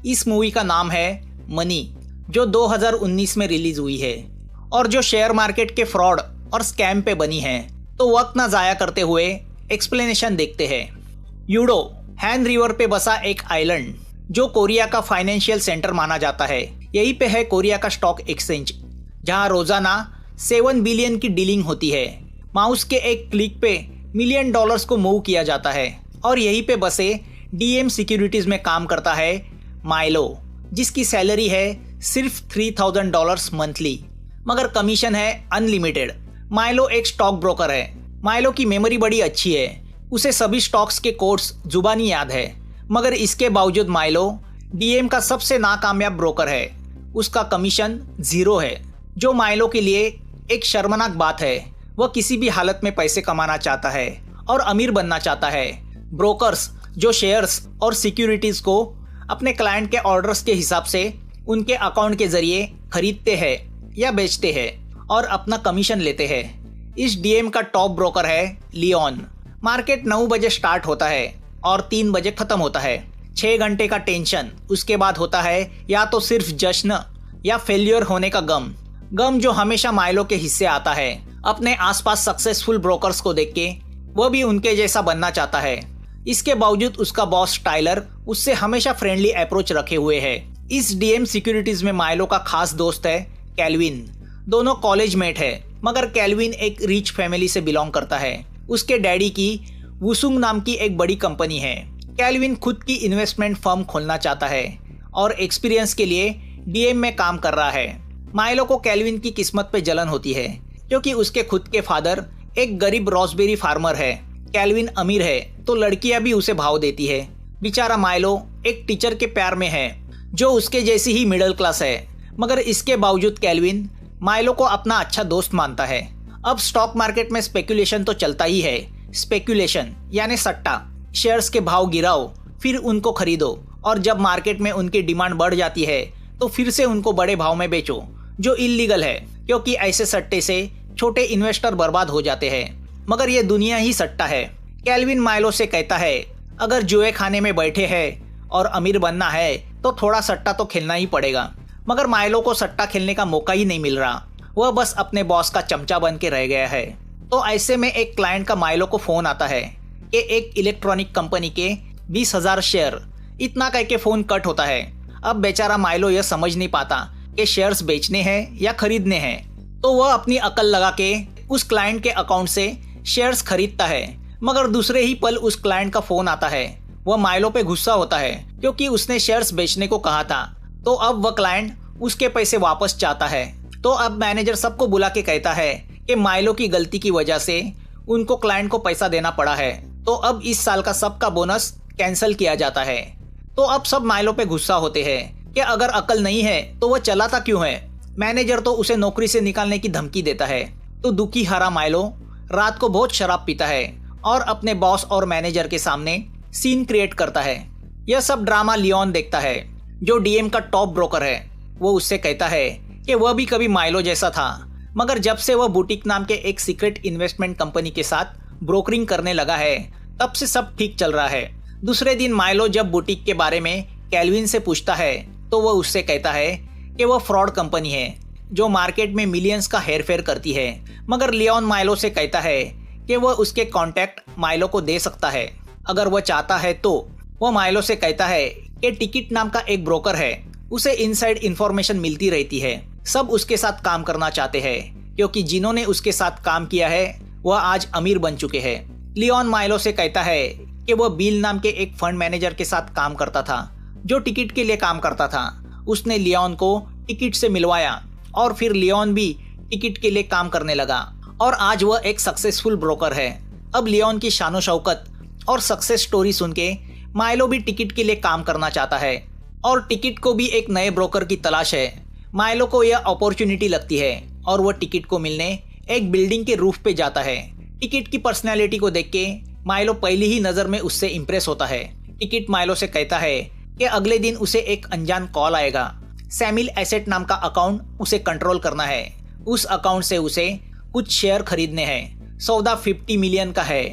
इस मूवी का नाम है मनी, जो 2019 में रिलीज हुई है और जो शेयर मार्केट के फ्रॉड और स्कैम पे बनी है। तो वक्त ना जाया करते हुए एक्सप्लेनेशन देखते हैं। यूडो हैन रिवर पे बसा एक आइलैंड जो कोरिया का फाइनेंशियल सेंटर माना जाता है। यही पे है कोरिया का स्टॉक एक्सचेंज, जहां रोजाना 7 बिलियन की डीलिंग होती है। माउस के एक क्लिक पे $1 मिलियन को मूव किया जाता है। और यहीं पे बसे DM सिक्योरिटीज में काम करता है माइलो, जिसकी सैलरी है सिर्फ $3,000 मंथली, मगर कमीशन है अनलिमिटेड। माइलो एक स्टॉक ब्रोकर है। माइलो की मेमोरी बड़ी अच्छी है, उसे सभी स्टॉक्स के कोड्स जुबानी याद है, मगर इसके बावजूद माइलो DM का सबसे नाकामयाब ब्रोकर है। उसका कमीशन 0 है, जो माइलो के लिए एक शर्मनाक बात है। वह किसी भी हालत में पैसे कमाना चाहता है और अमीर बनना चाहता है। ब्रोकर्स जो शेयर्स और सिक्योरिटीज को अपने क्लाइंट के ऑर्डर्स के हिसाब से उनके अकाउंट के जरिए खरीदते हैं या बेचते हैं और अपना कमीशन लेते हैं। इस DM का टॉप ब्रोकर है लियोन। मार्केट 9 बजे स्टार्ट होता है और 3 बजे खत्म होता है। 6 घंटे का टेंशन, उसके बाद होता है या तो सिर्फ जश्न या फेल्यूर होने का गम जो हमेशा माइलो के हिस्से आता है। अपने आसपास सक्सेसफुल ब्रोकर्स को देख के वो भी उनके जैसा बनना चाहता है। इसके बावजूद उसका बॉस टाइलर उससे हमेशा फ्रेंडली अप्रोच रखे हुए है। इस DM सिक्योरिटीज में माइलो का खास दोस्त है कैल्विन। दोनों कॉलेज मेट है, मगर कैल्विन एक रिच फैमिली से बिलोंग करता है। उसके डैडी की वुसुंग नाम की एक बड़ी कंपनी है। कैल्विन खुद की इन्वेस्टमेंट फर्म खोलना चाहता है और एक्सपीरियंस के लिए DM में काम कर रहा है। माइलो को कैल्विन की किस्मत पे जलन होती है, क्योंकि उसके खुद के फादर एक गरीब रॉसबेरी फार्मर है। कैल्विन अमीर है तो लड़कियां भी उसे भाव देती है। बेचारा माइलो एक टीचर के प्यार में है जो उसके जैसी ही मिडिल क्लास है, मगर इसके बावजूद कैल्विन माइलो को अपना अच्छा दोस्त मानता है। अब स्टॉक मार्केट में स्पेकुलेशन तो चलता ही है। स्पेकुलेशन यानी सट्टा, शेयर्स के भाव गिराओ फिर उनको खरीदो, और जब मार्केट में उनकी डिमांड बढ़ जाती है तो फिर से उनको बड़े भाव में बेचो, जो इल्लीगल है, क्योंकि ऐसे सट्टे से छोटे इन्वेस्टर बर्बाद हो जाते हैं। मगर ये दुनिया ही सट्टा है। कैल्विन माइलो से कहता है, अगर जुए खाने में बैठे हैं और अमीर बनना है तो थोड़ा सट्टा तो खेलना ही पड़ेगा। मगर माइलो को सट्टा खेलने का मौका ही नहीं मिल रहा। वह बस अपने बॉस का चमचा बन के रह गया है। तो ऐसे में एक क्लाइंट का माइलो को फोन आता है कि एक इलेक्ट्रॉनिक कंपनी के 20,000 शेयर। इतना कह के फोन कट होता है। अब बेचारा माइलो यह समझ नहीं पाता कि शेयर्स बेचने हैं या खरीदने हैं। तो वह अपनी अकल लगा के उस क्लाइंट के अकाउंट से शेयर्स खरीदता है, मगर दूसरे ही पल उस क्लाइंट का फोन आता है। वह माइलो पे गुस्सा होता है क्योंकि उसने शेयर्स बेचने को कहा था। तो अब वह क्लाइंट उसके पैसे वापस चाहता है। तो अब मैनेजर सबको बुला के कहता है कि माइलो की गलती की वजह से उनको क्लाइंट को पैसा देना पड़ा है, तो अब इस साल का सबका बोनस कैंसिल किया जाता है। तो अब सब माइलो पे गुस्सा होते हैं कि अगर अकल नहीं है तो वह चलाता क्यों है। मैनेजर तो उसे नौकरी से निकालने की धमकी देता है। तो दुखी हारा माइलो रात को बहुत शराब पीता है और अपने बॉस और मैनेजर के सामने सीन क्रिएट करता है। यह सब ड्रामा लियोन देखता है, जो DM का टॉप ब्रोकर है। वो उससे कहता है कि वह भी कभी माइलो जैसा था, मगर जब से वह बुटीक नाम के एक सीक्रेट इन्वेस्टमेंट कंपनी के साथ ब्रोकरिंग करने लगा है, तब से सब ठीक चल रहा है। दूसरे दिन माइलो जब बुटीक के बारे में कैल्विन से पूछता है तो वह उससे कहता है कि वह फ्रॉड कंपनी है जो मार्केट में मिलियंस का हेरफेर करती है। मगर लियोन माइलो से कहता है कि वह उसके कॉन्टैक्ट माइलो को दे सकता है अगर वह चाहता है। तो वह माइलो से कहता है कि टिकट नाम का एक ब्रोकर है, उसे इनसाइड इंफॉर्मेशन मिलती रहती है। सब उसके साथ काम करना चाहते हैं, क्योंकि जिन्होंने उसके साथ काम किया है वह आज अमीर बन चुके हैं। लियोन माइलो से कहता है कि वह बिल नाम के एक फंड मैनेजर के साथ काम करता था, जो टिकट के लिए काम करता था। उसने लियोन को टिकट से मिलवाया और फिर लियोन भी टिकट के लिए काम करने लगा और आज वह एक सक्सेसफुल ब्रोकर है। अब लियोन की शानो शौकत और सक्सेस स्टोरी सुन के माइलो भी टिकट के लिए काम करना चाहता है और टिकट को भी एक नए ब्रोकर की तलाश है। माइलो को यह अपॉर्चुनिटी लगती है और वह टिकट को मिलने एक बिल्डिंग के रूफ पे जाता है। टिकट की पर्सनैलिटी को देख के माइलो पहली ही नजर में उससे इम्प्रेस होता है। टिकट माइलो से कहता है कि अगले दिन उसे एक अनजान कॉल आएगा। सैमिल एसेट नाम का अकाउंट उसे कंट्रोल करना है। उस अकाउंट से उसे कुछ शेयर खरीदने हैं। सौदा 50 मिलियन का है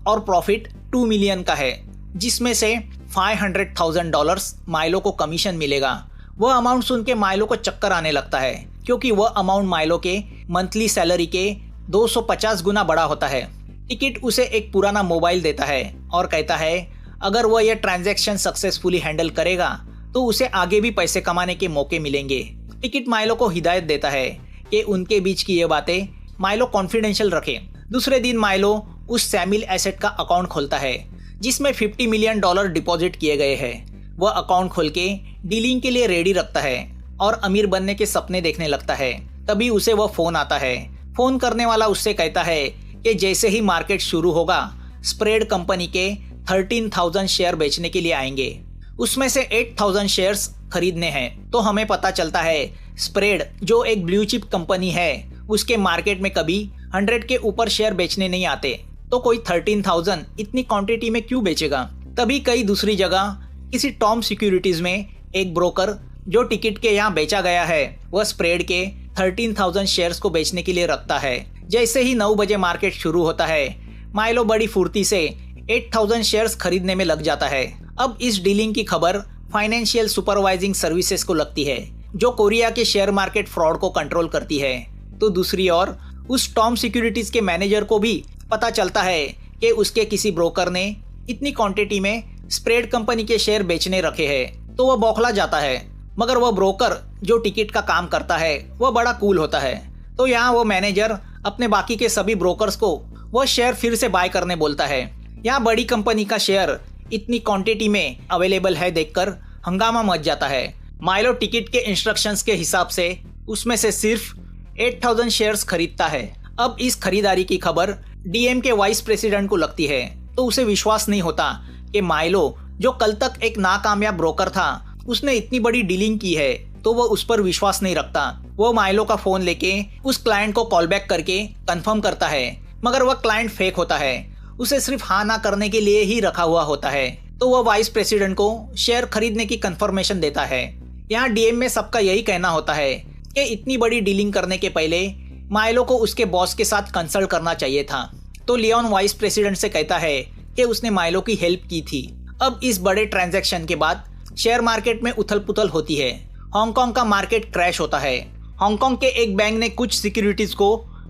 और प्रॉफिट 2 मिलियन का है, जिसमें से $500,000 माइलो को कमीशन मिलेगा। वह अमाउंट सुन के माइलो को चक्कर आने लगता है, क्योंकि वह अमाउंट माइलो के मंथली सैलरी के 250 गुना बड़ा होता है। टिकट उसे एक पुराना मोबाइल देता है और कहता है अगर वह यह ट्रांजैक्शन सक्सेसफुली हैंडल करेगा तो उसे आगे भी पैसे कमाने के मौके मिलेंगे। टिकट माइलो को हिदायत देता है कि उनके बीच की ये बातें माइलो कॉन्फिडेंशियल रखे। दूसरे दिन माइलो उस सैमिल एसेट का अकाउंट खोलता है जिसमें $50 मिलियन डिपॉजिट किए गए हैं। वह अकाउंट खोल के डीलिंग के लिए रेडी रखता है और अमीर बनने के सपने देखने लगता है। तभी उसे वह फोन आता है। फोन करने वाला उससे कहता है कि जैसे ही मार्केट शुरू होगा स्प्रेड कंपनी के 13,000 शेयर बेचने के लिए आएंगे, उसमें से 8,000 शेयर्स खरीदने हैं। तो हमें पता चलता है स्प्रेड जो एक ब्लू चिप कंपनी है उसके मार्केट में कभी 100 के ऊपर शेयर बेचने नहीं आते, तो कोई 13,000 इतनी क्वांटिटी में क्यों बेचेगा। तभी कई दूसरी जगह किसी टॉम सिक्योरिटीज में एक ब्रोकर जो टिकट के यहाँ बेचा गया है वह स्प्रेड के 13,000 शेयर्स को बेचने के लिए रखता है। जैसे ही 9 बजे मार्केट शुरू होता है माइलो बड़ी फुर्ती से 8,000 शेयर्स खरीदने में लग जाता है। अब इस डीलिंग की खबर फाइनेंशियल सुपरवाइजिंग सर्विसेज को लगती है जो कोरिया के शेयर मार्केट फ्रॉड को कंट्रोल करती है। तो दूसरी ओर उस टॉम सिक्योरिटीज के मैनेजर को भी पता चलता है कि उसके किसी ब्रोकर ने इतनी क्वांटिटी में स्प्रेड कंपनी के शेयर बेचने रखे हैं, तो वह बौखला जाता है। मगर वह ब्रोकर जो टिकट का काम करता है वह बड़ा कूल होता है। तो यहाँ वो मैनेजर अपने बाकी के सभी ब्रोकर्स को वह शेयर फिर से बाय करने बोलता है। यहाँ बड़ी कंपनी का शेयर इतनी क्वांटिटी में अवेलेबल है देखकर हंगामा मच जाता है। माइलो टिकट के इंस्ट्रक्शंस के हिसाब से उसमें से सिर्फ 8,000 शेयर्स खरीदता है। अब इस खरीदारी की खबर डीएम के वाइस प्रेसिडेंट को लगती है, तो उसे विश्वास नहीं होता कि माइलो जो कल तक एक नाकामयाब ब्रोकर था उसने इतनी बड़ी डीलिंग की है, तो वह उस पर विश्वास नहीं रखता। वो माइलो का फोन लेके उस क्लाइंट को कॉल बैक करके कंफर्म करता है, मगर वह क्लाइंट फेक होता है, उसे सिर्फ हाँ ना करने के लिए ही रखा हुआ होता है। तो वह वाइस प्रेसिडेंट को शेयर खरीदने की कंफर्मेशन देता है। यहाँ डीएम में सबका यही कहना होता है कि इतनी बड़ी डीलिंग करने के पहले माइलो को उसके बॉस के साथ कंसल्ट करना चाहिए था। तो लियोन वाइस प्रेसिडेंट से कहता है कि उसने माइलो की हेल्प की थी। अब इस बड़े ट्रांजैक्शन के बाद शेयर मार्केट में उथल पुथल होती है। हांगकांग का मार्केट क्रैश होता है। हांगकांग के एक बैंक ने कुछ सिक्योरिटीज को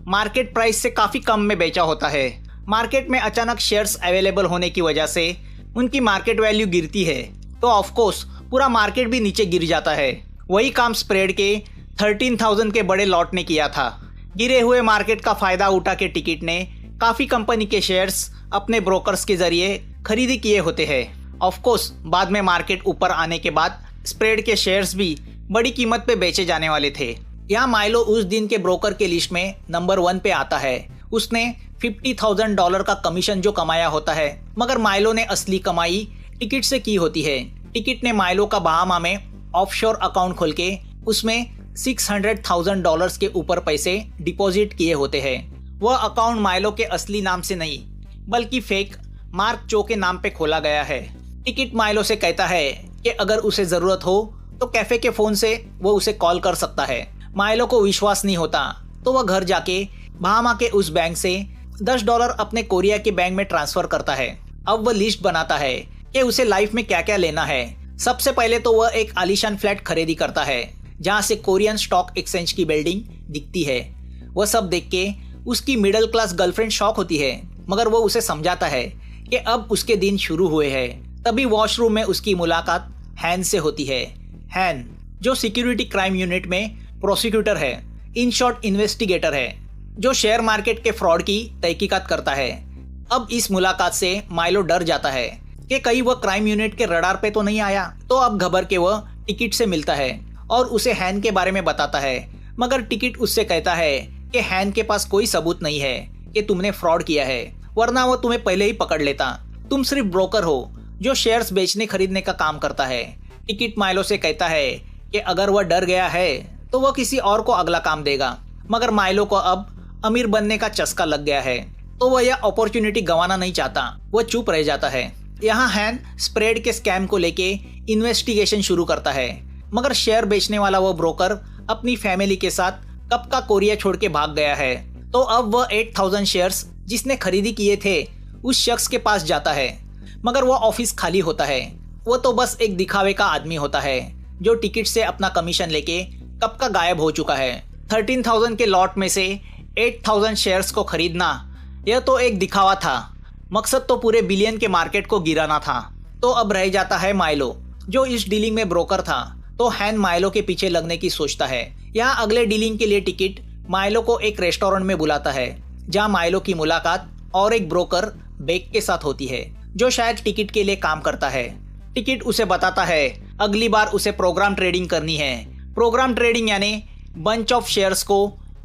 मार्केट प्राइस से काफी कम में बेचा होता है। मार्केट में अचानक शेयर्स अवेलेबल होने की वजह से उनकी मार्केट वैल्यू गिरती है, तो ऑफ कोर्स पूरा मार्केट भी नीचे गिर जाता है। वही काम स्प्रेड के 13,000 के बड़े लॉट ने किया था। गिरे हुए मार्केट का फायदा उठा के टिकट ने काफी कंपनी के शेयर्स अपने ब्रोकर्स के जरिए खरीदी किए होते हैं। ऑफ कोर्स बाद में मार्केट ऊपर आने के बाद स्प्रेड के शेयर्स भी बड़ी कीमत पे बेचे जाने वाले थे। यहाँ माइलो उस दिन के ब्रोकर के लिस्ट में नंबर 1 पे आता है। उसने $50,000 का कमीशन जो कमाया होता है, मगर माइलो ने असली कमाई टिकट से की होती है। टिकट ने माइलो का बहामा में ऑफशोर अकाउंट खोल के उसमें $600,000 के ऊपर पैसे डिपॉजिट किए होते हैं। वह अकाउंट माइलो के असली नाम से नहीं बल्कि फेक मार्क चो के नाम पे खोला गया है। टिकट माइलो से कहता है कि अगर उसे जरूरत हो तो कैफे के फोन से वो उसे कॉल कर सकता है। माइलो को विश्वास नहीं होता, तो वह घर जाके बहामा के उस बैंक से $10 अपने कोरिया के बैंक में ट्रांसफर करता है। अब वह लिस्ट बनाता है कि उसे लाइफ में क्या क्या लेना है। सबसे पहले तो वह एक आलीशान फ्लैट खरीदी करता है जहाँ से कोरियन स्टॉक एक्सचेंज की बिल्डिंग दिखती है। वह सब देख के उसकी मिडिल क्लास गर्लफ्रेंड शॉक होती है, मगर वो उसे समझाता है कि अब उसके दिन शुरू हुए हैं। तभी वॉशरूम में उसकी मुलाकात हैन से होती है। हैन जो सिक्योरिटी क्राइम यूनिट में प्रोसिक्यूटर है, इन शॉर्ट इन्वेस्टिगेटर है, जो शेयर मार्केट के फ्रॉड की तहकीकात करता है। अब इस मुलाकात से माइलो डर जाता है कि कहीं वह क्राइम यूनिट के रडार पे तो नहीं आया। तो अब घबर के वह टिकट से मिलता है और उसे हैन के बारे में बताता है, मगर टिकट उससे कहता है कि हैन के पास कोई सबूत नहीं है कि तुमने फ्रॉड किया है, वरना वो तुम्हें पहले ही पकड़ लेता। तुम सिर्फ ब्रोकर हो जो शेयर्स बेचने खरीदने का काम करता है। टिकट माइलो से कहता है कि अगर वह डर गया है तो वह किसी और को अगला काम देगा, मगर माइलो को अब अमीर बनने का चस्का लग गया है, तो वह यह अपॉर्चुनिटी गंवाना नहीं चाहता। वह चुप रह जाता है। यहाँ हैन स्प्रेड के स्कैम को लेके इन्वेस्टिगेशन शुरू करता है, मगर शेयर बेचने वाला वो ब्रोकर अपनी फैमिली के साथ कब का कोरिया छोड़ के भाग गया है। तो अब वह 8,000 शेयर्स जिसने खरीदी किए थे उस शख्स के पास जाता है, मगर वह ऑफिस खाली होता है। वो तो बस एक दिखावे का आदमी होता है जो टिकट से अपना कमीशन लेके कब का गायब हो चुका है। 13,000 के लॉट में से 8,000 शेयर्स को खरीदना यह तो एक दिखावा था, मकसद तो पूरे बिलियन के मार्केट को गिराना था। तो अब रह जाता है माइलो, जो इस डीलिंग में ब्रोकर था। तो हैन माइलो के पीछे लगने की सोचता है। यहाँ अगले डीलिंग के लिए टिकट माइलो को एक रेस्टोरेंट में बुलाता है, जहाँ माइलो की मुलाकात और एक ब्रोकर बेक के साथ होती है, जो शायद टिकट के लिए काम करता है। टिकट उसे बताता है अगली बार उसे प्रोग्राम ट्रेडिंग करनी है। प्रोग्राम ट्रेडिंग यानी बंच ऑफ शेयर्स को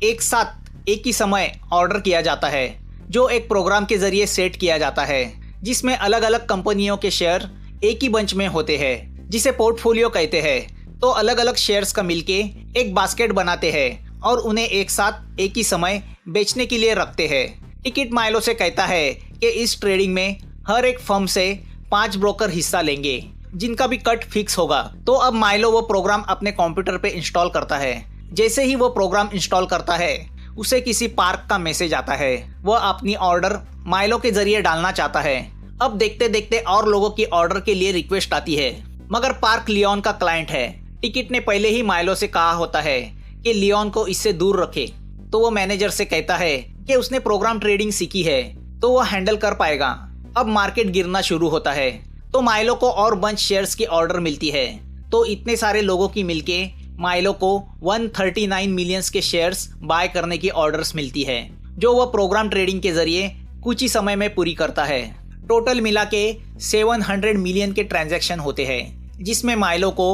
एक साथ एक ही समय ऑर्डर किया जाता है, जो एक प्रोग्राम के जरिए सेट किया जाता है, जिसमें अलग अलग कंपनियों के शेयर एक ही बंच में होते हैं, जिसे पोर्टफोलियो कहते हैं। तो अलग अलग शेयर्स का मिलके एक बास्केट बनाते हैं और उन्हें एक साथ एक ही समय बेचने के लिए रखते हैं। टिकट माइलो से कहता है कि इस ट्रेडिंग में हर एक फर्म से 5 ब्रोकर हिस्सा लेंगे, जिनका भी कट फिक्स होगा। तो अब माइलो वो प्रोग्राम अपने कंप्यूटर पे इंस्टॉल करता है। जैसे ही वो प्रोग्राम इंस्टॉल करता है, उसे किसी पार्क का मैसेज आता है। वह अपनी ऑर्डर माइलो के जरिए डालना चाहता है। अब देखते देखते और लोगों की ऑर्डर के लिए रिक्वेस्ट आती है, मगर पार्क लियोन का क्लाइंट है। टिकट ने पहले ही माइलो से कहा होता है कि लियोन को इससे दूर रखे। तो वो मैनेजर से कहता है कि उसने प्रोग्राम ट्रेडिंग सीखी है, तो वो हैंडल कर पाएगा। अब मार्केट गिरना शुरू होता है, तो माइलो को और बंच शेयर्स की ऑर्डर मिलती है। तो इतने सारे लोगों की मिलके माइलो को 139 मिलियंस के शेयर्स बाय करने की ऑर्डर्स मिलती है, जो वह प्रोग्राम ट्रेडिंग के जरिए कुछ ही समय में पूरी करता है। टोटल मिला के 700 मिलियन के ट्रांजैक्शन होते हैं, जिसमें माइलो को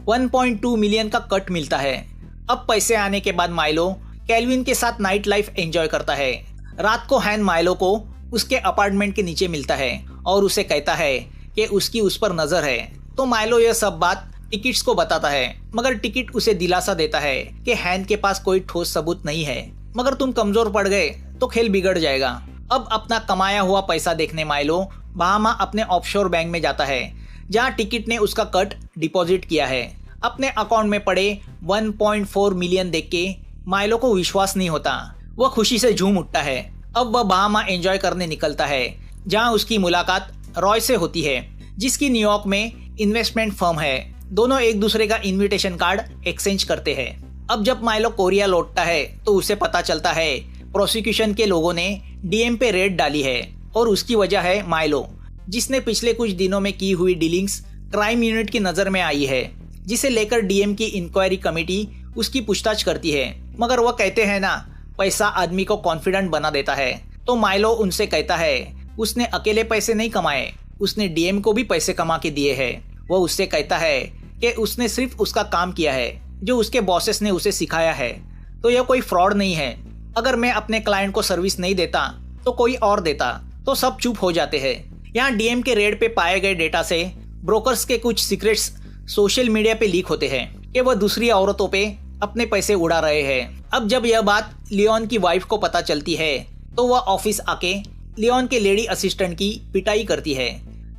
1.2 मिलियन का कट मिलता है। अब पैसे आने के बाद माइलो कैल्विन के साथ नाइट लाइफ एंजॉय करता है। रात को हैन माइलो को उसके अपार्टमेंट के नीचे मिलता है और उसे कहता है कि उसकी उस पर नजर है। तो माइलो यह सब बात टिकट्स को बताता है, मगर टिकट उसे दिलासा देता है कि हैन के पास कोई ठोस सबूत नहीं है, मगर तुम कमजोर पड़ गए तो खेल बिगड़ जाएगा। अब अपना कमाया हुआ पैसा देखने माइलो बहामा अपने ऑफशोर बैंक में जाता है, जहां टिकट ने उसका कट डिपॉजिट किया है। अपने अकाउंट में पड़े 1.4 मिलियन देख के माइलो को विश्वास नहीं होता। वह खुशी से झूम उठता है। अब वह बहामा एंजॉय करने निकलता है, जहां उसकी मुलाकात रॉय से होती है, जिसकी न्यूयॉर्क में इन्वेस्टमेंट फर्म है। दोनों एक दूसरे का इनविटेशन कार्ड एक्सचेंज करते हैं। अब जब माइलो कोरिया लौटता है, तो उसे पता चलता है प्रोसिक्यूशन के लोगों ने डीएम पे रेड डाली है, और उसकी वजह है माइलो, जिसने पिछले कुछ दिनों में की हुई डीलिंग्स क्राइम यूनिट की नजर में आई है, जिसे लेकर डीएम की इंक्वायरी कमेटी उसकी पूछताछ करती है। मगर वह कहते हैं ना, पैसा आदमी को कॉन्फिडेंट बना देता है। तो माइलो उनसे कहता है उसने अकेले पैसे नहीं कमाए, उसने डीएम को भी पैसे कमा के दिए हैं। वह उससे कहता है कि उसने सिर्फ उसका काम किया है जो उसके बॉसेस ने उसे सिखाया है। तो यह कोई फ्रॉड नहीं है। अगर मैं अपने क्लाइंट को सर्विस नहीं देता तो कोई और देता। तो सब चुप हो जाते हैं। यहाँ डीएम के रेड पे पाए गए डेटा से ब्रोकर्स के कुछ सीक्रेट्स सोशल मीडिया पे लीक होते हैं कि वह दूसरी औरतों पे अपने पैसे उड़ा रहे हैं। अब जब यह बात लियोन की वाइफ को पता चलती है, तो वह ऑफिस आके लियोन के लेडी असिस्टेंट की पिटाई करती है,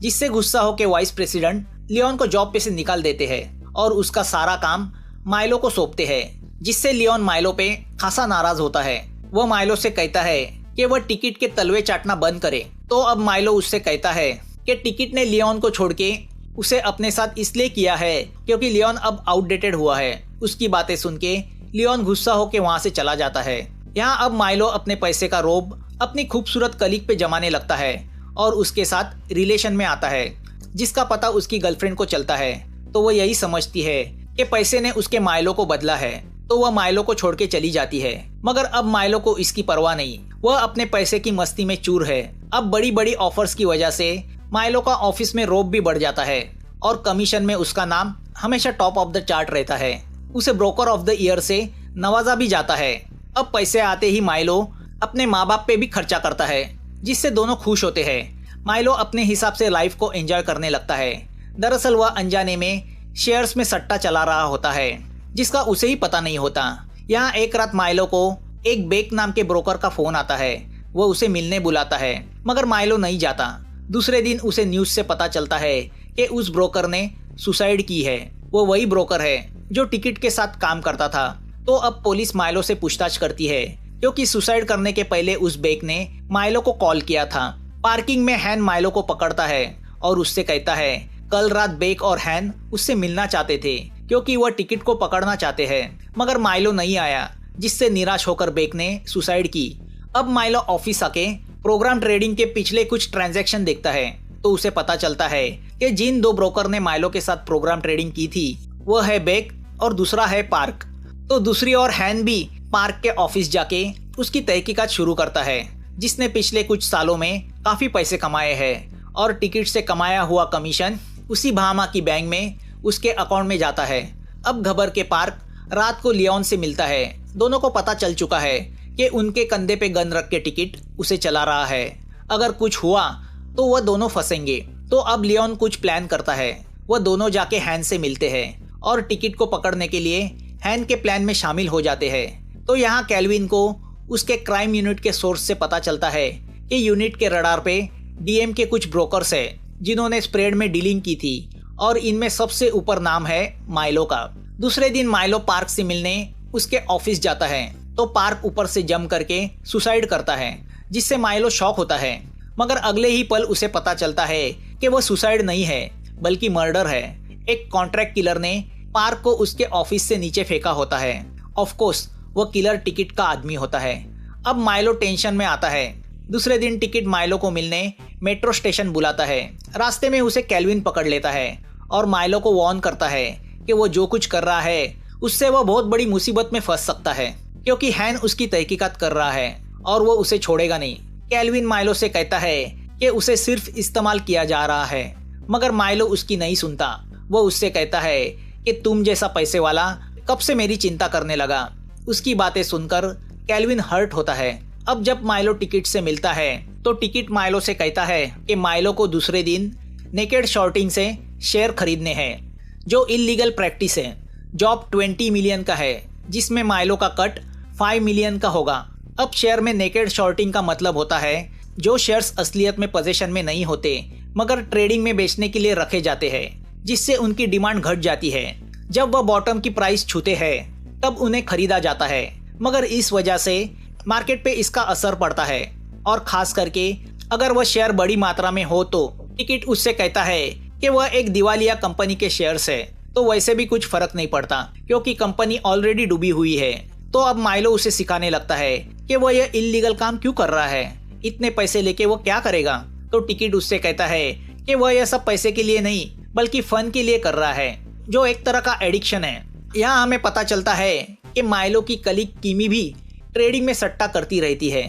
जिससे गुस्सा होकर वाइस प्रेसिडेंट लियोन को जॉब पे से निकाल देते हैं और उसका सारा काम माइलो को सौंपते हैं, जिससे लियोन माइलो पे खासा नाराज होता है। वह माइलो से कहता है कि वह टिकट के तलवे चाटना बंद करे। तो अब माइलो उससे कहता है कि टिकट ने लियोन को छोड़ के उसे अपने साथ इसलिए किया है क्योंकि लियोन अब आउटडेटेड हुआ है। उसकी बातें सुन के लियोन गुस्सा होकर वहां से चला जाता है। यहाँ अब माइलो अपने पैसे का रोब अपनी खूबसूरत कलीग पे जमाने लगता है और उसके साथ रिलेशन में आता है, जिसका पता उसकी गर्लफ्रेंड को चलता है। तो वह यही समझती है कि पैसे ने उसके माइलो को बदला है, तो वह माइलो को छोड़ के चली जाती है। मगर अब माइलो को इसकी परवाह नहीं, वह अपने पैसे की मस्ती में चूर है। अब बड़ी बड़ी ऑफर्स की वजह से माइलो का ऑफिस में रोब भी बढ़ जाता है और कमीशन में उसका नाम हमेशा टॉप ऑफ द चार्ट रहता है। उसे ब्रोकर ऑफ द ईयर से नवाजा भी जाता है। अब पैसे आते ही माइलो अपने माँ बाप पे भी खर्चा करता है, जिससे दोनों खुश होते हैं। माइलो अपने हिसाब से लाइफ को एंजॉय करने लगता है। दरअसल वह अनजाने में शेयर्स में सट्टा चला रहा होता है, जिसका उसे ही पता नहीं होता। यहाँ एक रात माइलो को एक बेक नाम के ब्रोकर का फोन आता है। वह उसे मिलने बुलाता है, मगर माइलो नहीं जाता। दूसरे दिन उसे न्यूज से पता चलता है कि उस ब्रोकर ने सुसाइड की है। वो वही ब्रोकर है जो टिकट के साथ काम करता था। तो अब पुलिस माइलो से पूछताछ करती है, क्योंकि सुसाइड करने के पहले उस बेक ने माइलो को कॉल किया था। पार्किंग में हैन माइलो को पकड़ता है और उससे कहता है कल रात बेक और हैन उससे मिलना चाहते थे क्योंकि वह टिकट को पकड़ना चाहते हैं, मगर माइलो नहीं आया, जिससे निराश होकर बेक ने सुसाइड की। अब माइलो ऑफिस आके प्रोग्राम ट्रेडिंग के पिछले कुछ ट्रांजैक्शन देखता है तो उसे पता चलता है कि जिन दो ब्रोकर ने माइलो के साथ प्रोग्राम ट्रेडिंग की थी वह है बेक और दूसरा है पार्क। तो दूसरी ओर हैन भी पार्क के ऑफिस जाके उसकी तहकीकात शुरू करता है, जिसने पिछले कुछ सालों में काफी पैसे कमाए हैं और टिकट से कमाया हुआ कमीशन उसी बहामा की बैंक में उसके अकाउंट में जाता है। अब घबर के पार्क रात को लियोन से मिलता है। दोनों को पता चल चुका है कि उनके कंधे पे गन रख के टिकट उसे चला रहा है। अगर कुछ हुआ तो वह दोनों फंसेंगे। तो अब लियोन कुछ प्लान करता है। वह दोनों जाके हैन से मिलते हैं और टिकट को पकड़ने के लिए हैन के प्लान में शामिल हो जाते हैं। तो यहाँ कैल्विन को उसके क्राइम यूनिट के सोर्स से पता चलता है कि यूनिट के रडार पे डीएम के कुछ ब्रोकर्स है जिन्होंने स्प्रेड में डीलिंग की थी और इनमें सबसे ऊपर नाम है माइलो का। दूसरे दिन माइलो पार्क से मिलने उसके ऑफिस जाता है तो पार्क ऊपर से जंप करके सुसाइड करता है, जिससे माइलो शॉक होता है। मगर अगले ही पल उसे पता चलता है कि वह सुसाइड नहीं है बल्कि मर्डर है। एक कॉन्ट्रैक्ट किलर ने पार्क को उसके ऑफिस से नीचे फेंका होता है। ऑफ कोर्स वह किलर टिकट का आदमी होता है। अब माइलो टेंशन में आता है। दूसरे दिन टिकट माइलो को मिलने मेट्रो स्टेशन बुलाता है। रास्ते में उसे कैल्विन पकड़ लेता है और माइलो को वार्न करता है कि वो जो कुछ कर रहा है उससे वह बहुत बड़ी मुसीबत में फंस सकता है, क्योंकि हैन उसकी तहकीकात कर रहा है और वो उसे छोड़ेगा नहीं। कैल्विन माइलो से कहता है कि उसे सिर्फ इस्तेमाल किया जा रहा है, मगर माइलो उसकी नहीं सुनता। वो उससे कहता है कि तुम जैसा पैसे वाला कब से मेरी चिंता करने लगा। उसकी बातें सुनकर कैल्विन हर्ट होता है। अब जब माइलो टिकट से मिलता है तो टिकट माइलो से कहता है कि माइलो को दूसरे दिन नेकेड शॉर्टिंग से शेयर खरीदने हैं, जो इलीगल प्रैक्टिस है। जॉब 20 मिलियन का है, जिसमें माइलो का कट 5 मिलियन का होगा। अब शेयर में नेकेड शॉर्टिंग का मतलब होता है जो शेयर्स असलियत में पोजीशन में नहीं होते मगर ट्रेडिंग में बेचने के लिए रखे जाते हैं, जिससे उनकी डिमांड घट जाती है। जब वह बॉटम की प्राइस छूते हैं तब उन्हें खरीदा जाता है, मगर इस वजह से मार्केट पे इसका असर पड़ता है। और खास करके अगर वह शेयर बड़ी मात्रा में हो तो टिकट उससे कहता है कि वह एक दिवालिया कंपनी के शेयर्स है, तो वैसे भी कुछ फर्क नहीं पड़ता क्योंकि कंपनी ऑलरेडी डूबी हुई है। तो अब माइलो उसे सिखाने लगता है कि वह यह इलीगल काम क्यों कर रहा है, इतने पैसे लेके वो क्या करेगा। तो टिकट उससे कहता है कि वह यह सब पैसे के लिए नहीं बल्कि फन के लिए कर रहा है, जो एक तरह का एडिक्शन है। यहाँ हमें पता चलता है कि माइलो की कलीग किमी भी ट्रेडिंग में सट्टा करती रहती है।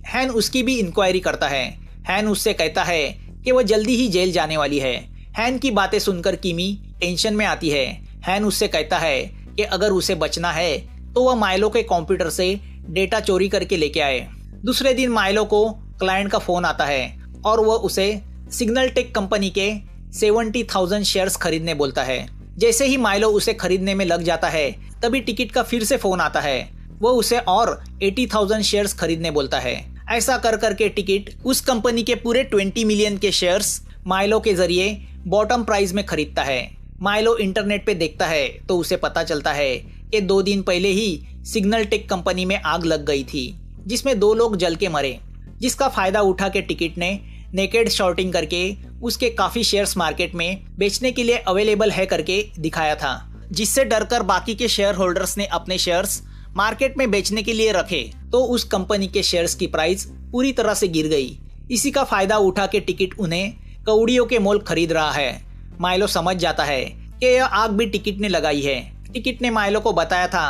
हैन उसकी भी इंक्वायरी करता है। हैन उससे कहता है कि वह जल्दी ही जेल जाने वाली है। हैन की बातें सुनकर किमी टेंशन में आती है। हैन उससे कहता है कि अगर उसे बचना है तो वह माइलो के कंप्यूटर से डेटा चोरी करके लेके आए। दूसरे दिन माइलो को क्लाइंट का फोन आता है और वह उसे सिग्नल टेक कंपनी के 70,000 शेयर्स खरीदने बोलता है। जैसे ही माइलो उसे खरीदने में लग जाता है तभी टिकट का फिर से फोन आता है। वो उसे और 80,000 शेयर्स खरीदने बोलता है। ऐसा कर करके टिकट उस कंपनी के पूरे 20 मिलियन के शेयर्स माइलो के जरिए बॉटम प्राइस में खरीदता है। माइलो इंटरनेट पे देखता है तो उसे पता चलता है कि 2 दिन पहले ही सिग्नल टेक कंपनी में आग लग गई थी, जिसमें 2 लोग जल के मरे, जिसका फायदा उठा के टिकट ने नेकेड शॉर्टिंग करके उसके काफी शेयर्स मार्केट में बेचने के लिए अवेलेबल है करके दिखाया था, जिससे डरकर बाकी के शेयर होल्डर्स ने अपने शेयर्स मार्केट में बेचने के लिए रखे। तो उस कंपनी के शेयर्स की प्राइस पूरी तरह से गिर गई। इसी का फायदा उठा के टिकट उन्हें कौड़ियों के मोल खरीद रहा है। माइलो समझ जाता है कि यह आग भी टिकट ने लगाई है। टिकट ने माइलो को बताया था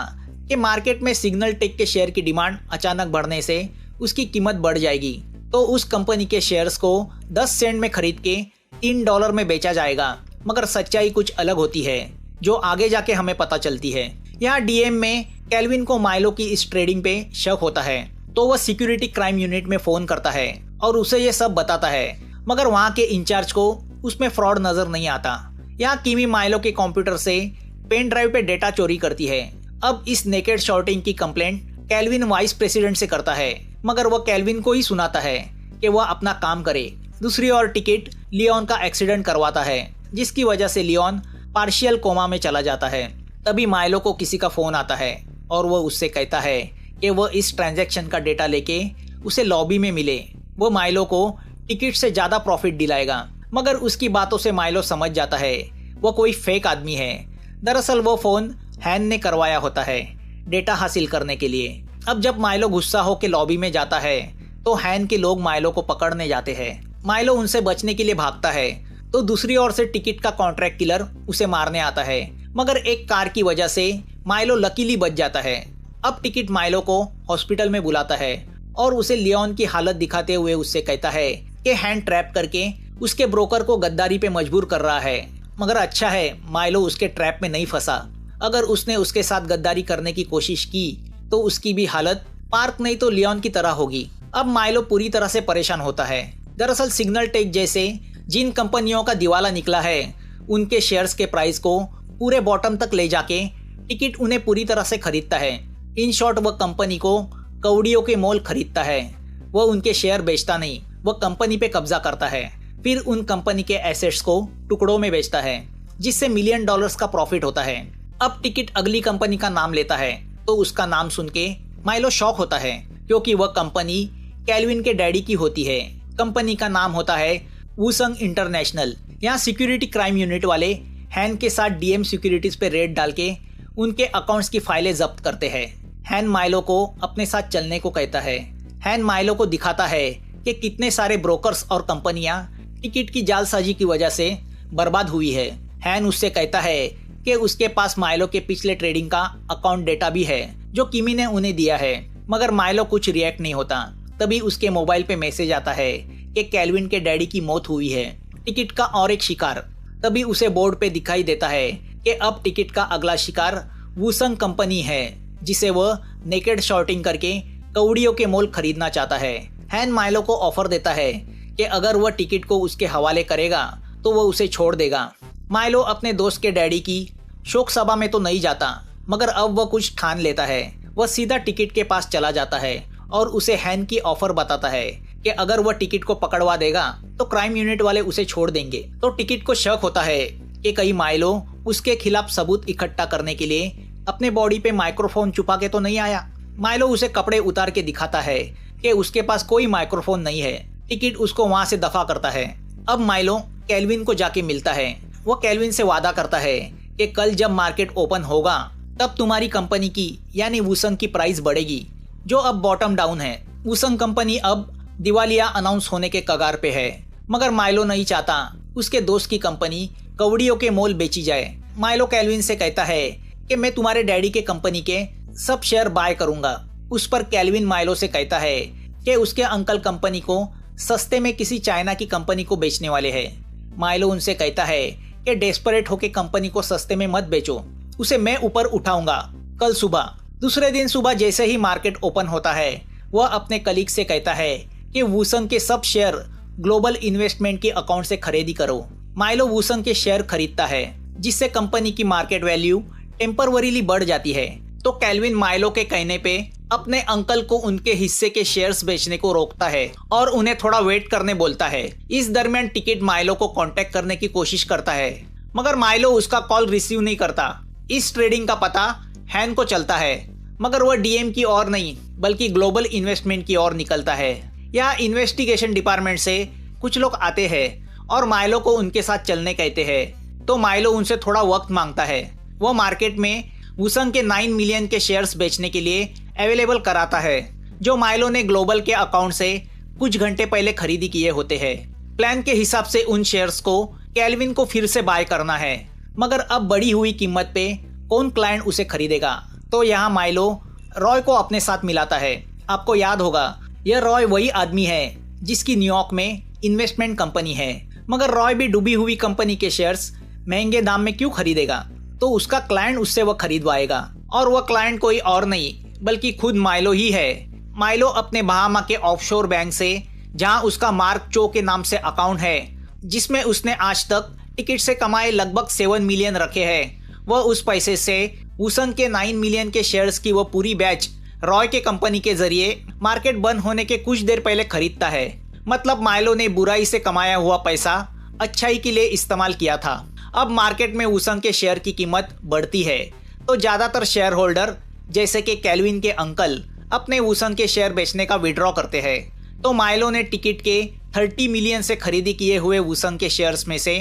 कि मार्केट में सिग्नल टेक के शेयर की डिमांड अचानक बढ़ने से उसकी कीमत बढ़ जाएगी, तो उस कंपनी के शेयर्स को 10 सेंट में खरीद के $3 में बेचा जाएगा। मगर सच्चाई कुछ अलग होती है, जो आगे जाके हमें पता चलती है। यहाँ डीएम में कैल्विन को माइलो की इस ट्रेडिंग पे शक होता है, तो वह सिक्योरिटी क्राइम यूनिट में फोन करता है और उसे ये सब बताता है, मगर वहाँ के इंचार्ज को उसमें फ्रॉड नजर नहीं आता। यहाँ किमी माइलो के कंप्यूटर से पेन ड्राइव पे डेटा चोरी करती है। अब इस नेकेड शॉर्टिंग की कंप्लेंट कैल्विन वाइस प्रेसिडेंट से करता है, मगर वह कैल्विन को ही सुनाता है कि वह अपना काम करे। दूसरी ओर टिकट लियोन का एक्सीडेंट करवाता है, जिसकी वजह से लियोन पार्शियल कोमा में चला जाता है। तभी माइलो को किसी का फोन आता है और वह उससे कहता है कि वह इस ट्रांजैक्शन का डेटा लेके उसे लॉबी में मिले। वो माइलो को टिकट से ज्यादा प्रॉफिट दिलाएगा। मगर उसकी बातों से माइलो समझ जाता है वो कोई फेक आदमी है। दरअसल वो फोन हैन ने करवाया होता है डेटा हासिल करने के लिए। अब जब माइलो गुस्सा होकर लॉबी में जाता है तो हैन के लोग माइलो को पकड़ने जाते हैं। माइलो उनसे बचने के लिए भागता है तो दूसरी ओर से टिकट का कॉन्ट्रैक्ट किलर उसे मारने आता है, मगर एक कार की वजह से माइलो लकीली बच जाता है। अब टिकट माइलो को हॉस्पिटल में बुलाता है और उसे लियोन की हालत दिखाते हुए उससे कहता है कि हैन ट्रैप करके उसके ब्रोकर को गद्दारी पे मजबूर कर रहा है। मगर अच्छा है माइलो उसके ट्रैप में नहीं फंसा। अगर उसने उसके साथ गद्दारी करने की कोशिश की तो उसकी भी हालत पार्क नहीं तो लियोन की तरह होगी। अब माइलो पूरी तरह से परेशान होता है। दरअसल सिग्नल टेक जैसे जिन कंपनियों का दिवाला निकला है उनके शेयर्स के प्राइस को पूरे बॉटम तक ले जाके टिकट उन्हें पूरी तरह से खरीदता है। इन शॉर्ट वह कंपनी को कौड़ियों के मोल खरीदता है। वह उनके शेयर बेचता नहीं, वह कंपनी पे कब्जा करता है, फिर उन कंपनी के एसेट्स को टुकड़ों में बेचता है जिससे $1 मिलियन का प्रॉफिट होता है। अब टिकट अगली कंपनी का नाम लेता है तो उसका नाम सुन के माइलो शॉक होता है क्योंकि वह कंपनी कैल्विन के डैडी की होती है। कंपनी का नाम होता है वूसंग इंटरनेशनल। यहाँ सिक्योरिटी क्राइम यूनिट वाले हैन के साथ डीएम सिक्योरिटीज पे रेड डाल के उनके अकाउंट्स की फाइलें जब्त करते हैं। हैन माइलो को अपने साथ चलने को कहता है। हैन माइलो को दिखाता है कि कितने सारे ब्रोकर्स और कंपनियां टिकट की जालसाजी की वजह से बर्बाद हुई है। हैन उससे कहता है कि उसके पास माइलो के पिछले ट्रेडिंग का अकाउंट डेटा भी है जो किमी ने उन्हें दिया है, मगर माइलो कुछ रिएक्ट नहीं होता। तभी उसके मोबाइल पे मैसेज आता है कि कैल्विन के डैडी की मौत हुई है। टिकट का और एक शिकार तभी उसे बोर्ड पे दिखाई देता है कि अब टिकट का अगला शिकार वूसंग कंपनी है जिसे वह नेकेड शॉर्टिंग करके कौड़ियों के मोल खरीदना चाहता है। हैन माइलो को ऑफर देता है कि अगर वह टिकट को उसके हवाले करेगा तो वह उसे छोड़ देगा। माइलो अपने दोस्त के डैडी की शोक सभा में तो नहीं जाता, मगर अब वह कुछ ठान लेता है। वह सीधा टिकट के पास चला जाता है और उसे हैन की ऑफर बताता है कि अगर वह टिकट को पकड़वा देगा तो क्राइम यूनिट वाले उसे छोड़ देंगे। तो टिकट को शक होता है कि कहीं माइलो उसके खिलाफ सबूत इकट्ठा करने के लिए अपने बॉडी पे माइक्रोफोन छुपा के तो नहीं आया। माइलो उसे कपड़े उतार के दिखाता है कि उसके पास कोई माइक्रोफोन नहीं है। टिकट उसको वहां से दफा करता है। अब माइलो कैल्विन को जाके मिलता है। वो कैल्विन से वादा करता है कि कल जब मार्केट ओपन होगा तब तुम्हारी कंपनी की यानी वूसंग की प्राइस बढ़ेगी जो अब बॉटम डाउन है। वूसंग कंपनी अब दिवालिया अनाउंस होने के कगार पे है, मगर माइलो नहीं चाहता उसके दोस्त की कंपनी कौड़ियों के मोल बेची जाए। माइलो कैल्विन से कहता है कि मैं तुम्हारे डैडी के कंपनी के सब शेयर बाय करूंगा। उस पर कैल्विन माइलो से कहता है कि उसके अंकल कंपनी को सस्ते में किसी चाइना की कंपनी को बेचने वाले हैं। माइलो उनसे कहता है कि डेस्परेट होके कंपनी को सस्ते में मत बेचो, उसे मैं ऊपर उठाऊंगा कल सुबह। दूसरे दिन सुबह जैसे ही मार्केट ओपन होता है वह अपने कलीग से कहता है कि वूसंग के सब शेयर ग्लोबल इन्वेस्टमेंट के अकाउंट से खरीदी करो। माइलो वूसंग के शेयर खरीदता है जिससे कंपनी की मार्केट वैल्यू टेम्परवरीली बढ़ जाती है। तो कैल्विन माइलो के कहने पे अपने अंकल को उनके हिस्से के शेयर्स बेचने को रोकता है और उन्हें थोड़ा वेट करने बोलता है। इस दरमियान टिकट माइलो को कांटेक्ट करने की कोशिश करता है, मगर माइलो उसका कॉल रिसीव नहीं करता। इस ट्रेडिंग का पता हैन को चलता है, मगर वह डीएम की ओर नहीं बल्कि ग्लोबल इन्वेस्टमेंट की ओर निकलता है। यहाँ इन्वेस्टिगेशन डिपार्टमेंट से कुछ लोग आते हैं और माइलो को उनके साथ चलने कहते हैं। तो माइलो उनसे थोड़ा वक्त मांगता है। वो मार्केट में वूसंग के 9 मिलियन के शेयर्स बेचने के लिए अवेलेबल कराता है जो माइलो ने ग्लोबल के अकाउंट से कुछ घंटे पहले खरीदी किए होते हैं। प्लान के हिसाब से उन शेयर्स को कैल्विन को फिर से बाय करना है, मगर अब बढ़ी हुई कीमत पे कौन क्लाइंट उसे खरीदेगा। तो यहाँ माइलो रॉय को अपने साथ मिलाता है। आपको याद होगा यह रॉय वही आदमी है जिसकी न्यूयॉर्क में इन्वेस्टमेंट कंपनी है, मगर रॉय भी डूबी हुई कंपनी के शेयर्स महंगे दाम में क्यों खरीदेगा। तो उसका क्लाइंट उससे वह खरीदवाएगा और वह क्लाइंट कोई और नहीं बल्कि खुद माइलो ही है। माइलो अपने बहामा के ऑफशोर बैंक से, जहां उसका मार्क चो के नाम से अकाउंट है जिसमें उसने आज तक टिकट से कमाए लगभग 7 मिलियन रखे हैं, वह उस पैसे से वूसंग के 9 मिलियन के शेयर्स की वह पूरी बैच रॉय के कंपनी के जरिए मार्केट बंद होने के कुछ देर पहले खरीदता है। मतलब माइलो ने बुराई से कमाया हुआ पैसा अच्छाई के लिए इस्तेमाल किया था। अब मार्केट में वूसंग के शेयर की कीमत बढ़ती है तो ज्यादातर शेयर होल्डर जैसे कि कैल्विन के अंकल अपने वूसंग के शेयर बेचने का विड्रॉ करते हैं। तो माइलो ने टिकट के 30 मिलियन से खरीदी किए हुए वूसंग के शेयर्स में से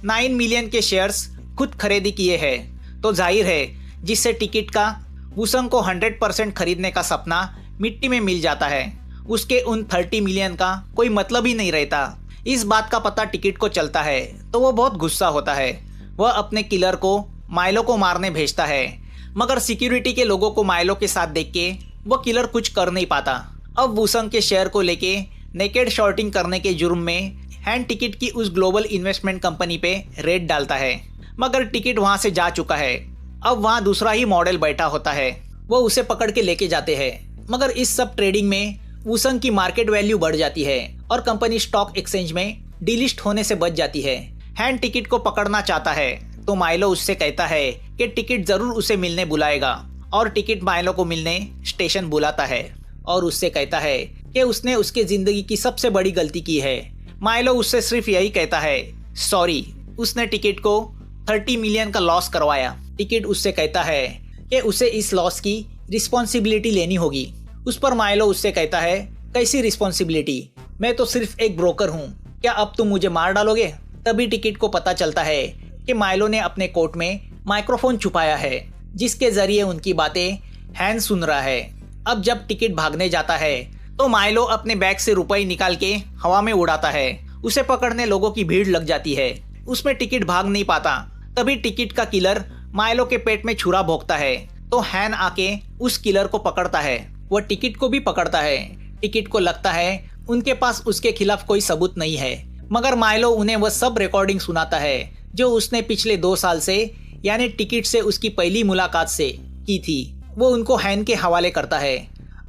9 मिलियन के शेयर्स खुद खरीदी किए हैं, तो जाहिर है जिससे टिकट का वूसंग को 100% खरीदने का सपना मिट्टी में मिल जाता है, उसके उन 30 मिलियन का कोई मतलब ही नहीं रहता। इस बात का पता टिकट को चलता है तो वो बहुत गुस्सा होता है। वह अपने किलर को माइलो को मारने भेजता है, मगर सिक्योरिटी के लोगों को माइलो के साथ देख के वो किलर कुछ कर नहीं पाता। अब वूसंग के शेयर को लेके नेकेड शॉर्टिंग करने के जुर्म में हैन टिकट की उस ग्लोबल इन्वेस्टमेंट कंपनी पे रेड डालता है, मगर टिकट वहां से जा चुका है। अब वहां दूसरा ही मॉडल बैठा होता है, वो उसे पकड़ के लेके जाते हैं। मगर इस सब ट्रेडिंग में वूसंग की मार्केट वैल्यू बढ़ जाती है और कंपनी स्टॉक एक्सचेंज में डिलिस्ट होने से बच जाती है। हैन टिकट को पकड़ना चाहता है तो माइलो उससे कहता है कि टिकट जरूर उसे मिलने बुलाएगा, और टिकट माइलो को मिलने स्टेशन बुलाता है और उससे कहता है कि उसने उसके जिंदगी की सबसे बड़ी गलती की है। माइलो उससे सिर्फ यही कहता है सॉरी, उसने टिकट को 30 मिलियन का लॉस करवाया। टिकट उससे कहता है कि उसे इस लॉस की रिस्पॉन्सिबिलिटी लेनी होगी। उस पर माइलो उससे कहता है कैसी रिस्पॉन्सिबिलिटी, मैं तो सिर्फ एक ब्रोकर हूँ, क्या अब तुम मुझे मार डालोगे? तभी टिकट को पता चलता है कि माइलो ने अपने कोट में माइक्रोफोन छुपाया है, जिसके जरिए उनकी बातें हैन सुन रहा है। अब जब टिकट भागने जाता है तो माइलो अपने बैग से रुपए निकाल के हवा में उड़ाता है। उसे पकड़ने लोगों की भीड़ लग जाती है, उसमें टिकट भाग नहीं पाता। तभी टिकट का किलर माइलो के पेट में छुरा भोंकता है तो हैन आके उस किलर को पकड़ता है। वह टिकट को भी पकड़ता है। टिकट को लगता है उनके पास उसके खिलाफ कोई सबूत नहीं है, मगर माइलो उन्हें वह सब रिकॉर्डिंग सुनाता है जो उसने पिछले 2 साल से यानी टिकट से उसकी पहली मुलाकात से की थी। वो उनको हैन के हवाले करता है।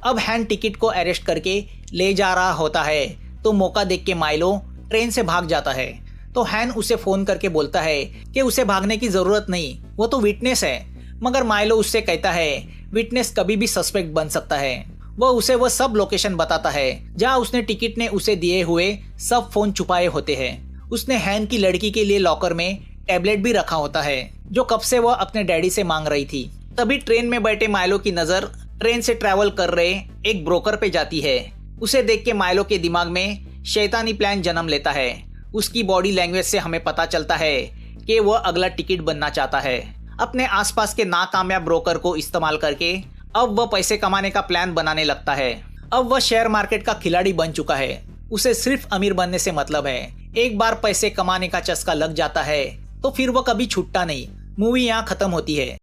अब हैन टिकट को अरेस्ट करके ले जा रहा होता है तो मौका देख के माइलो ट्रेन से भाग जाता है। तो हैन उसे फोन करके बोलता है कि उसे भागने की जरूरत नहीं, वो तो विटनेस है। मगर माइलो उससे कहता है विटनेस कभी भी सस्पेक्ट बन सकता है। वह सब लोकेशन बताता है जहां उसने टिकट ने उसे दिए हुए सब फोन छुपाए होते हैं। उसने हैन की लड़की के लिए लॉकर में टैबलेट भी रखा होता है जो कब से वह अपने डैडी से मांग रही थी। तभी ट्रेन में बैठे माइलो की नजर ट्रेन से ट्रैवल कर रहे एक ब्रोकर पे जाती है। उसे देख के माइलो के दिमाग में शैतानी प्लान जन्म लेता है। उसकी बॉडी लैंग्वेज से हमें पता चलता है कि वह अगला टिकट बनना चाहता है। अपने आसपास के नाकामयाब ब्रोकर को इस्तेमाल करके अब वह पैसे कमाने का प्लान बनाने लगता है। अब वह शेयर मार्केट का खिलाड़ी बन चुका है। उसे सिर्फ अमीर बनने से मतलब है। एक बार पैसे कमाने का चस्का लग जाता है तो फिर वह कभी छूटता नहीं। मूवी यहाँ खत्म होती है।